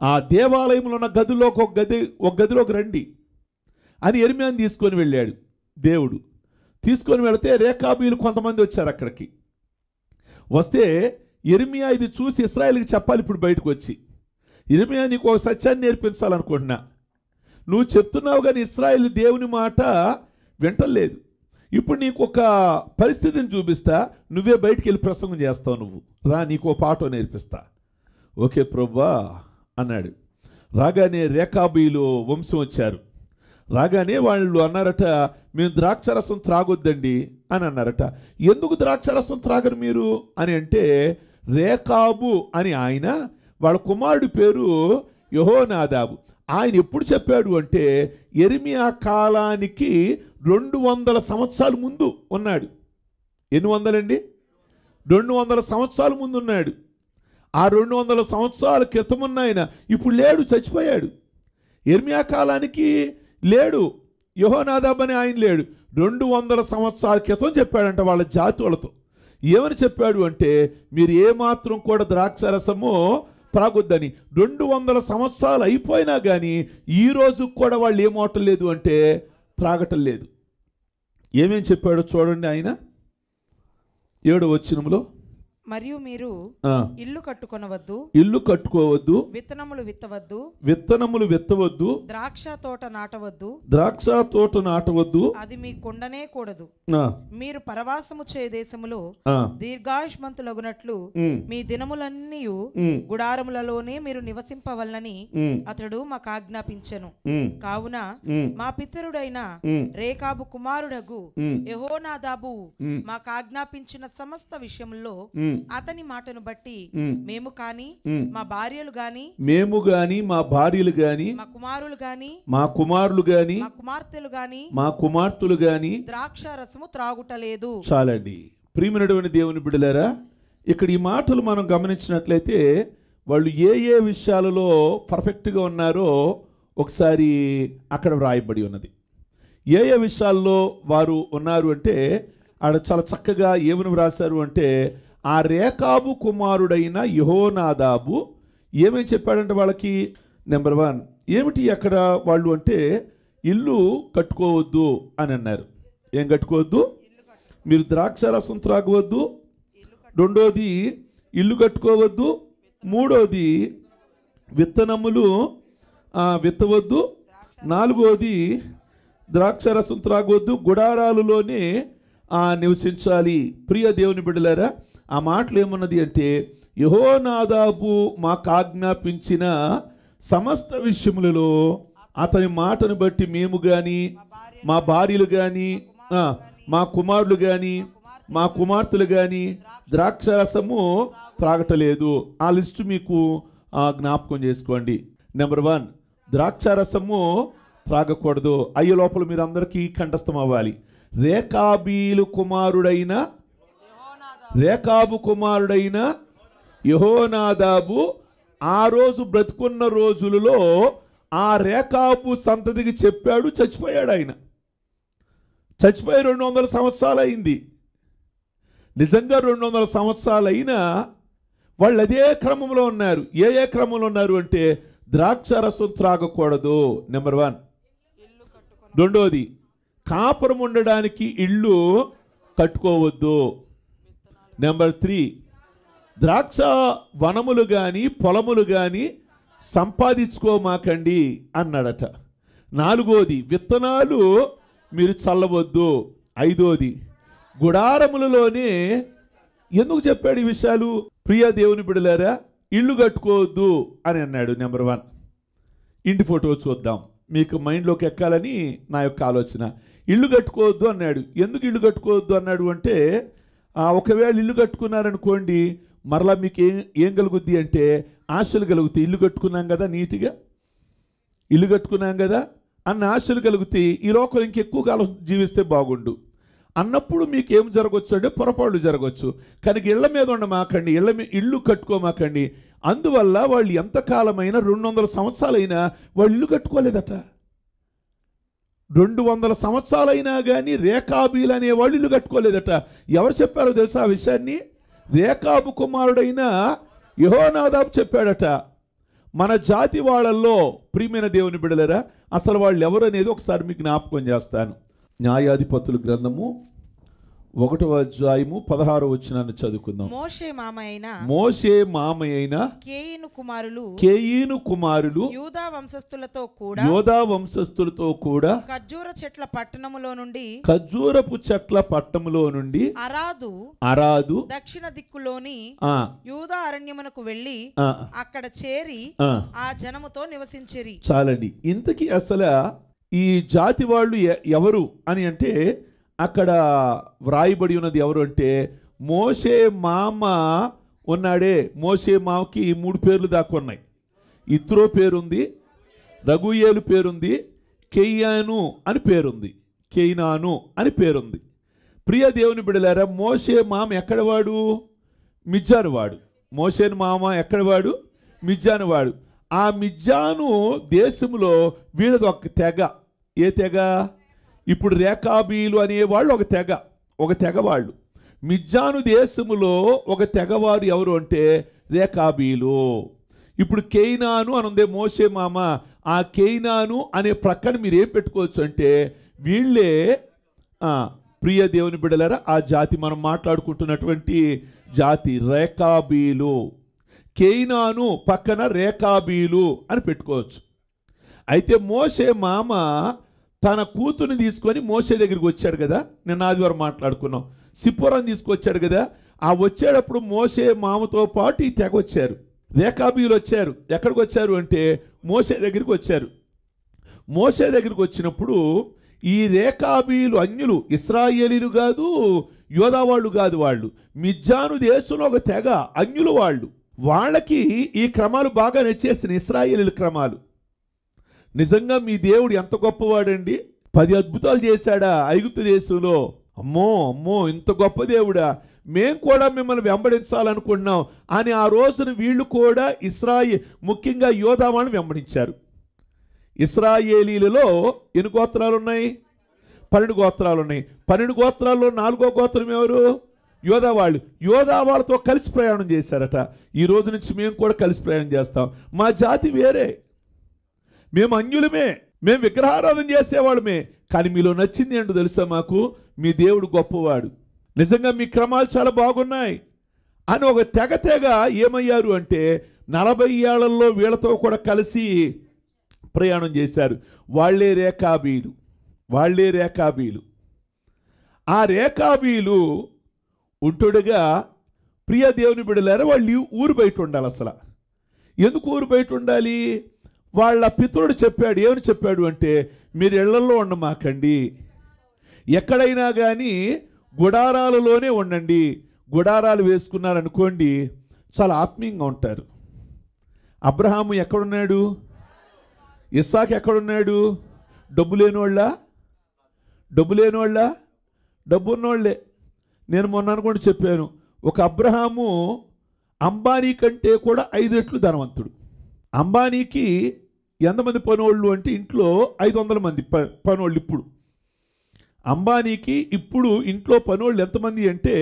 ఆ దేవాలయంలో ఉన్న గదిలో ఒక గదిలోకి రండి అని యెరెమీయాని తీసుకొని వెళ్ళాడు దేవుడు. తీసుకొని వెళితే రేకాబీలు కొంతమంది వచ్చారు అక్కడికి. వస్తే యెరెమీయా ఇది చూసి ఇశ్రాయేలుకి చెప్పాలి. ఇప్పుడు బయటకు వచ్చి, యెరెమీయా నీకు ఒక సత్యాన్ని నేర్పించాలనుకుంటున్నా, నువ్వు చెప్తున్నావు కానీ ఇశ్రాయేలు దేవుని మాట వింటలేదు. ఇప్పుడు నీకు ఒక పరిస్థితిని చూపిస్తా, నువ్వే బయటికి వెళ్ళి ప్రసంగం చేస్తావు, నువ్వు రా, నీకు ఓ పాఠం నేర్పిస్తా. ఓకే ప్రభువా అన్నాడు. రాగానే రేకాబీలు వంశం వచ్చారు. రాగానే వాళ్ళు అన్నారట, మేము ద్రాక్షరసం త్రాగొద్దండి అని అన్నారట. ఎందుకు ద్రాక్షరసం త్రాగరు మీరు అని అంటే, రేకాబు అని ఆయన, వాళ్ళ కుమారుడి పేరు యెహోనాదాబు. ఆయన ఎప్పుడు చెప్పాడు అంటే యెరెమీయా కాలానికి 200 సంవత్సరాల ముందు ఉన్నాడు. ఎన్ని వందలండి? 200 సంవత్సరాల ముందు ఉన్నాడు. ఆ 200 సంవత్సరాల క్రితం ఉన్న ఆయన ఇప్పుడు లేడు, చచ్చిపోయాడు. యెరెమీయా కాలానికి లేడు, యెహోనాదాబు అని ఆయన లేడు. 200 సంవత్సరాల క్రితం చెప్పాడంట వాళ్ళ జాతి వాళ్ళతో. ఏమని చెప్పాడు అంటే మీరు ఏమాత్రం కూడా ద్రాక్షరసము త్రాగొద్దని. 200 సంవత్సరాలు అయిపోయినా కానీ ఈ రోజు కూడా వాళ్ళు ఏమవటం లేదు అంటే త్రాగటం లేదు. ఏమేం చెప్పాడో చూడండి ఆయన 7వ వచనంలో. మరియు మీరు ఇల్లు కట్టుకోవద్దు, విత్తనములు విత్తవద్దు, ద్రాక్ష తోట నాటవద్దు, అది మీ కొండనే కూడదు. మీరు పరవాసము చే దేశములో దీర్ఘాయుష్మంతులగునట్లు మీ దినములన్నీ గుడారములలోనే మీరు నివసింపవలనని అతడు మాకు ఆజ్ఞాపించెను. కావున మా పితరుడైన రేకాబు కుమారుడగు యెహోనాదాబు మాకు ఆజ్ఞాపించిన సమస్త విషయముల్లో అతని మాటను బట్టి మేము గాని మా భార్యలు గాని మా కుమారులు గాని మా కుమార్తెలు గాని ద్రాక్ష రసము త్రాగుటలేదు. చాలండి ప్రియమైనటువంటి దేవుని బిడ్డలారా, ఇక్కడ ఈ మాటలు మనం గమనించినట్లయితే వాళ్ళు ఏ విషయాలలో పర్ఫెక్ట్గా ఉన్నారో ఒకసారి అక్కడ వ్రాయబడి ఉన్నది. ఏ విషయాల్లో వారు ఉన్నారు అంటే ఆడ చాలా చక్కగా ఏమని వ్రాశారు అంటే ఆ రేకాబు కుమారుడైన యెహోనాదాబు ఏమేమి చెప్పాడంటే వాళ్ళకి, నెంబర్ 1 ఏమిటి అక్కడ వాళ్ళు అంటే ఇల్లు కట్టుకోవద్దు అని అన్నారు. ఏం కట్టుకోవద్దు? మీరు ద్రాక్షరసం త్రాగవద్దు. 2వది ఇల్లు కట్టుకోవద్దు. 3వది విత్తనములు విత్తవద్దు. 4వది ద్రాక్షరసం త్రాగవద్దు, గుడారాలలోనే నివసించాలి. ప్రియ దేవుని బిడ్డలారా, ఆ మాటలు ఏమన్నది అంటే యెహోనాదాబు మాకు ఆజ్ఞాపించిన సమస్త విషయములలో అతని మాటను బట్టి మేము కానీ మా భార్యలు కానీ మా కుమారులు కానీ మా కుమార్తెలు కానీ ద్రాక్షరసము త్రాగటలేదు. ఆ లిస్టు మీకు జ్ఞాపకం చేసుకోండి. నెంబర్ 1 ద్రాక్షరసము త్రాగకూడదు. అయ్యే లోపల మీరు అందరికీ కంఠస్థం అవ్వాలి. రేకాబు కుమారుడైన యెహోనాదాబు ఆ రోజు బ్రతుకున్న రోజులలో ఆ రేకాబు సంతతికి చెప్పాడు. చచ్చిపోయాడు. ఆయన చచ్చిపోయి 200 సంవత్సరాలు అయింది. నిజంగా 200 సంవత్సరాలు అయినా వాళ్ళు అదే క్రమంలో ఉన్నారు. ఏ క్రమంలో ఉన్నారు అంటే ద్రాక్షరసం త్రాగకూడదు. నెంబర్ 1. 2వది కాపురం ఉండడానికి ఇల్లు కట్టుకోవద్దు. నెంబర్ 3 ద్రాక్ష వనములు కానీ పొలములు కానీ సంపాదించుకోమాకండి అన్నాడట. 4వది, విత్తనాలు మీరు చల్లవద్దు. 5వది, గుడారములలోనే. ఎందుకు చెప్పాడు ఈ విషయాలు? ప్రియ దేవుని బిడ్డలారా, ఇల్లు కట్టుకోవద్దు అని అన్నాడు. నెంబర్ 1, ఇంటి ఫోటో చూద్దాం, మీకు మైండ్లోకి ఎక్కాలని నా యొక్క ఆలోచన. ఇల్లు కట్టుకోవద్దు అన్నాడు. ఎందుకు ఇల్లు కట్టుకోవద్దు అన్నాడు అంటే, ఒకవేళ ఇల్లు కట్టుకున్నారనుకోండి, మరలా మీకు ఏం కలుగుద్ది అంటే ఆశలు కలుగుతాయి. ఇల్లు కట్టుకున్నాం కదా, నీట్గా ఇల్లు కట్టుకున్నాం కదా అన్న ఆశలు కలుగుతాయి. ఈ లోకం ఇంకెక్కువ కాలం జీవిస్తే బాగుండు అన్నప్పుడు మీకు ఏం జరగవచ్చు అంటే పొరపాట్లు జరగవచ్చు. కనుక ఇళ్ల మీద ఉండమాకండి, ఇల్లు కట్టుకోమాకండి. అందువల్ల వాళ్ళు ఎంతకాలమైనా 200 సంవత్సరాలైనా వాళ్ళు ఇల్లు కట్టుకోలేదట. 200 సంవత్సరాలైనా కానీ రేకాబీలు అనే వాళ్ళు ఇల్లు కట్టుకోలేదట. ఎవరు చెప్పారో తెలుసా ఆ విషయాన్ని? రేకాబు కుమారుడైన యెహోనాదాబు చెప్పాడట. మన జాతి వాళ్ళల్లో ప్రియమైన దేవుని బిడ్డలారా, అసలు వాళ్ళు ఎవరు అనేది ఒకసారి మీకు జ్ఞాపకం చేస్తాను. న్యాయాధిపతుల గ్రంథము 1వ అధ్యాయము 16వ వచనాన్ని చదువుకుందాం. మోషే మామయ్యైన కేయిను కుమారులు యూదా వంశస్థులతో కూడా ఖర్జూరపు చెట్ల పట్టణములో నుండి అరాదు దక్షిణ దిక్కులోని యూదా అరణ్యమునకు వెళ్ళి అక్కడ చేరి ఆ జనముతో నివసించిరి. చాలండి. ఇంతకీ అసలు ఈ జాతి వాళ్ళు ఎవరు అని అంటే, అక్కడ వ్రాయబడి ఉన్నది ఎవరు అంటే, మోషే మామ ఉన్నాడే. మోషే మామకి 3 పేర్లు దాకా ఉన్నాయి. ఇత్రో పేరుంది, రఘుయేలు పేరుంది, కేయినాను అని పేరుంది. ప్రియ దేవుని బిడ్డలారా, మోషే మామ ఎక్కడవాడు? మిజ్జాను వాడు. మోషేని మామ ఎక్కడవాడు? మిజ్జాను వాడు. ఆ మిజ్జాను దేశంలో వీళ్ళది ఒక తెగ. ఏ తెగ? ఇప్పుడు రేకాబీలు అనేవాళ్ళు ఒక తెగ వాళ్ళు. మిజ్జాను దేశములో ఒక తెగవారు ఎవరు అంటే రేకాబీలు. ఇప్పుడు కేయినాను అని ఉంది మోషే మామ. ఆ కేయినాను అనే ప్రక్కన మీరు ఏం పెట్టుకోవచ్చు అంటే వీళ్ళే ప్రియ దేవుని బిడ్డలారా ఆ జాతి మనం మాట్లాడుకుంటున్నటువంటి జాతి రేకాబీలు. కేయినాను పక్కన రేకాబీలు అని పెట్టుకోవచ్చు. అయితే మోషే మామ తన కూతుర్ని తీసుకొని మోషే దగ్గరికి వచ్చాడు కదా, నిన్న ఆదివారం మాట్లాడుకున్నాం. సిప్పోరాని తీసుకొచ్చాడు కదా. ఆ వచ్చేటప్పుడు మోషే మామతో పాటు ఈ తెగ వచ్చారు, రేకాబీలు వచ్చారు. ఎక్కడికి వచ్చారు అంటే మోషే దగ్గరికి వచ్చారు. మోషే దగ్గరికి వచ్చినప్పుడు ఈ రేకాబీలు అన్యులు, ఇశ్రాయేలీలు కాదు, యోధా వాళ్ళు కాదు. వాళ్ళు మిజ్జాను దేశంలో ఒక తెగ, అన్యులు వాళ్ళు. వాళ్ళకి ఈ క్రమాలు బాగా నచ్చేసిన ఇశ్రాయేలీల క్రమాలు. నిజంగా మీ దేవుడు ఎంత గొప్పవాడండి. 10 అద్భుతాలు చేశాడా ఐగుప్తు దేశంలో? అమ్మో అమ్మో, ఇంత గొప్ప దేవుడా, మేము కూడా మిమ్మల్ని వెంబడించాలనుకున్నాం అని ఆ రోజున వీళ్ళు కూడా ముఖ్యంగా యోధా వాళ్ళని వెంబడించారు. ఇశ్రాయేలీలలో ఎన్ని గోత్రాలు ఉన్నాయి? 12 గోత్రాలు ఉన్నాయి. 12 గోత్రాల్లో 4వ గోత్రం ఎవరు? యోధా వాళ్ళు. యోధా వాళ్ళతో కలిసి ప్రయాణం చేశారట. ఈ రోజు నుంచి మేము కూడా కలిసి ప్రయాణం చేస్తాం. మా జాతి వేరే, మేము అన్యులమే, మేము విగ్రహారాధన చేసేవాళ్ళమే. కానీ మీలో నచ్చింది ఏంటో తెలుసా మాకు? మీ దేవుడు గొప్పవాడు, నిజంగా మీ క్రమాలు చాలా బాగున్నాయి అని ఒక తెగ ఏమయ్యారు అంటే 40 ఏళ్లలో వీళ్ళతో కూడా కలిసి ప్రయాణం చేశారు. వాళ్ళే రేకాబీలు. ఆ రేకాబీలు ఉంటుడుగా ప్రియ దేవుని బిడ్డలారా వాళ్ళు ఊరు బయట ఉండాలి. అసలు ఎందుకు ఊరు బయట ఉండాలి? వాళ్ళ పితరుడు చెప్పాడు. ఏమని చెప్పాడు అంటే మీరు ఇళ్లలో ఉండమాకండి, ఎక్కడైనా కానీ గుడారాలలోనే ఉండండి. గుడారాలు వేసుకున్నారనుకోండి చాలా ఆత్మీయంగా ఉంటారు. అబ్రహాము ఎక్కడున్నాడు? ఇస్సాకు ఎక్కడున్నాడు? డబ్బు లేనివాళ్ళ? డబ్బు ఉన్నవాళ్లే. నేను మొన్న అనుకోండి చెప్పాను, ఒక అబ్రహాము అంబానీ కంటే కూడా 5 రెట్లు ధనవంతుడు. అంబానీకి ఎంతమంది పనోళ్ళు అంటే ఇంట్లో 500 మంది పనోళ్ళు. ఇప్పుడు అంబానీకి ఇప్పుడు ఇంట్లో పనోళ్ళు ఎంతమంది అంటే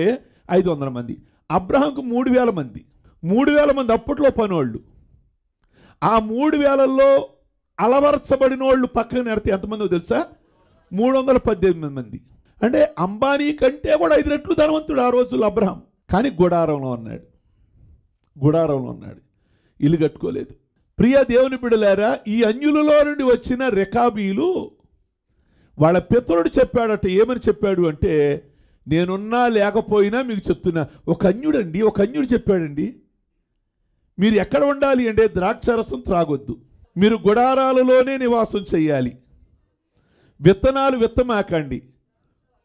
500 మంది. అబ్రహాంకు 3000 మంది. 3000 మంది అప్పట్లో పనోళ్ళు. ఆ 3000లో అలవరచబడిన వాళ్ళు పక్కన నెడితే ఎంతమందో తెలుసా? 318 మంది. అంటే అంబానీ కంటే కూడా 5 రెట్లు ధనవంతుడు ఆ రోజుల్లో అబ్రహాం. కానీ గుడారంలో ఉన్నాడు. గుడారంలో ఉన్నాడు, ఇల్లు కట్టుకోలేదు. ప్రియ దేవుని బిడ్డలారా, ఈ అన్యులలో నుండి వచ్చిన రెకాబీలు వాళ్ళ పితరుడు చెప్పాడట. ఏమని చెప్పాడు అంటే, నేనున్నా లేకపోయినా మీకు చెప్తున్నా, ఒక అన్యుడు చెప్పాడండి, మీరు ఎక్కడ ఉండాలి అంటే ద్రాక్షారసం త్రాగొద్దు, మీరు గుడారాలలోనే నివాసం చేయాలి, విత్తనాలు విత్తమాకండి,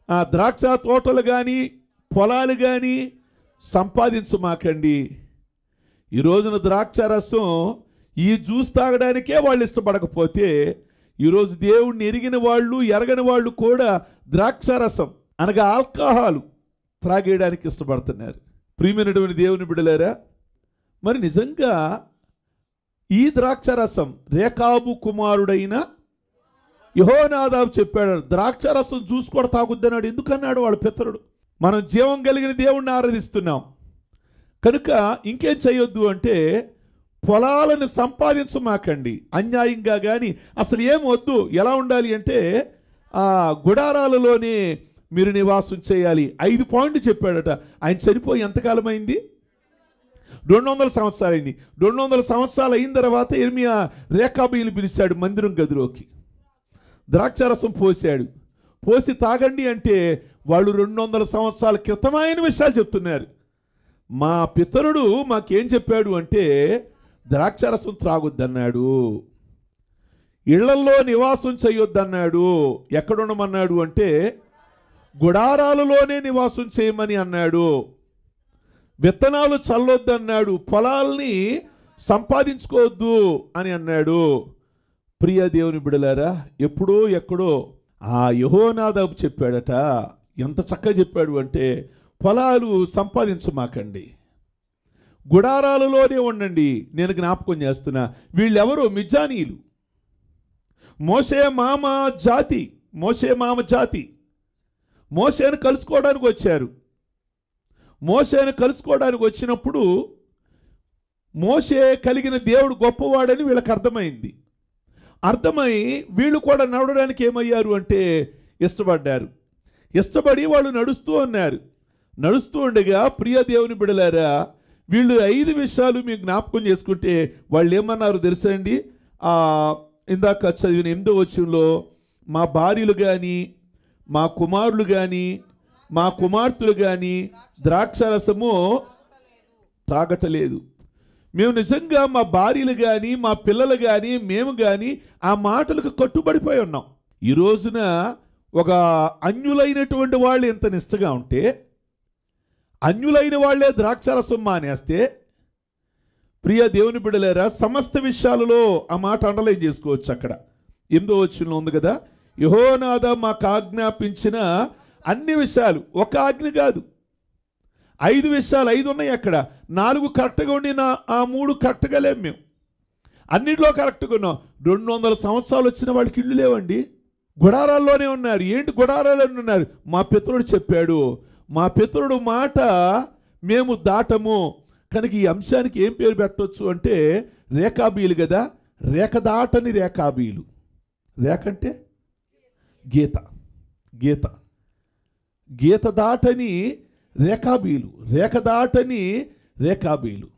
ఆ ద్రాక్ష తోటలు కానీ పొలాలు కానీ సంపాదించమాకండి. ఈ రోజున ద్రాక్షారసం ఈ జ్యూస్ తాగడానికే వాళ్ళు ఇష్టపడకపోతే, ఈరోజు దేవుణ్ణి ఎరిగిన వాళ్ళు ఎరగని వాళ్ళు కూడా ద్రాక్షారసం అనగా ఆల్కహాలు త్రాగేయడానికి ఇష్టపడుతున్నారు. ప్రియమైనటువంటి దేవుని బిడ్డలారా, మరి నిజంగా ఈ ద్రాక్షారసం రేకాబు కుమారుడైన యెహోనాదాబు చెప్పాడు, ద్రాక్షారసం జ్యూస్ కూడా తాగుద్దన్నాడు. ఎందుకన్నాడు వాళ్ళ పితరుడు? మనం జీవం కలిగిన దేవుణ్ణి ఆరాధిస్తున్నాం కనుక ఇంకేం చేయొద్దు అంటే, పొలాలను సంపాదించమాకండి అన్యాయంగా, కానీ అసలు ఏం వద్దు. ఎలా ఉండాలి అంటే ఆ గుడారాలలోనే మీరు నివాసం చేయాలి. 5 పాయింట్లు చెప్పాడట. ఆయన చనిపోయి ఎంతకాలం అయింది? 200 సంవత్సరాలు అయింది. 200 సంవత్సరాలు అయిన తర్వాత ఇర్మియా రేకాబీలు పిలిచాడు మందిరం గదిలోకి, ద్రాక్షారసం పోసాడు. పోసి తాగండి అంటే వాళ్ళు 200 సంవత్సరాల క్రితమైన విషయాలు చెప్తున్నారు. మా పితరుడు మాకేం చెప్పాడు అంటే, ద్రాక్షారసం త్రాగొద్దన్నాడు, ఇళ్లల్లో నివాసం చేయొద్దన్నాడు. ఎక్కడ ఉండమన్నాడు అంటే గుడారాలలోనే నివాసం చేయమని అన్నాడు. విత్తనాలు చల్లొద్దన్నాడు, పొలాల్ని సంపాదించుకోవద్దు అని అన్నాడు. ప్రియ దేవుని బిడలారా, ఎప్పుడో ఎక్కడో ఆ యెహోనాదాబు చెప్పాడట. ఎంత చక్కగా చెప్పాడు అంటే, పొలాలు సంపాదించమాకండి, గుడారాలలోనే ఉండండి. నేను జ్ఞాపకం చేస్తున్నా, వీళ్ళెవరో మిజ్జానీయులు, మోషే మామ జాతి. మోషేను కలుసుకోవడానికి వచ్చారు. మోషేను కలుసుకోవడానికి వచ్చినప్పుడు మోషే కలిగిన దేవుడు గొప్పవాడని వీళ్ళకి అర్థమై వీళ్ళు కూడా నడవడానికి ఏమయ్యారు అంటే ఇష్టపడ్డారు. ఇష్టపడి వాళ్ళు నడుస్తూ ఉన్నారు. నడుస్తూ ఉండగా ప్రియ దేవుని బిడలారా, వీళ్ళు 5 విషయాలు మీకు జ్ఞాపకం చేసుకుంటే వాళ్ళు ఏమన్నారు తెలుసా అండి? ఇందాక చదివిన 8వ వచనంలో, మా భార్యలు కానీ మా కుమారులు కానీ మా కుమార్తెలు కానీ ద్రాక్షారసము తాగటలేదు. మేము నిజంగా మా భార్యలు కానీ మా పిల్లలు కానీ మేము కానీ ఆ మాటలకు కట్టుబడిపోయి ఉన్నాం. ఈ రోజున ఒక అన్యులైనటువంటి వాళ్ళు ఎంత నిష్టగా ఉంటే, అన్యులైన వాళ్ళే ద్రాక్షారసం మానేస్తే, ప్రియ దేవుని బిడ్డలారా, సమస్త విషయాలలో ఆ మాట అండర్లైన్ చేసుకోవచ్చు. అక్కడ 8వ వచనంలో ఉంది కదా, యెహోనాదా మాకు ఆజ్ఞాపించిన అన్ని విషయాలు, ఒక ఆజ్ఞ కాదు, 5 విషయాలు, 5 ఉన్నాయి అక్కడ. 4 కరెక్ట్గా ఉండి ఆ 3 కరెక్ట్గా లేవు. మేము అన్నింటిలో కరెక్ట్గా ఉన్నాం. 200 సంవత్సరాలు వచ్చిన వాళ్ళకి ఇళ్ళు లేవండి, గుడారాల్లోనే ఉన్నారు. ఏంటి గుడారాల్లోనే ఉన్నారు? మా పితరుడు చెప్పాడు, మా పితరుడు మాట మేము దాటము. కనుక ఈ అంశానికి ఏం పేరు పెట్టవచ్చు అంటే రేకాబీలు కదా, రేఖ దాటని రేకాబీలు. రేఖ అంటే గీత దాటని రేకాబీలు, రేఖ దాటని రేకాబీలు.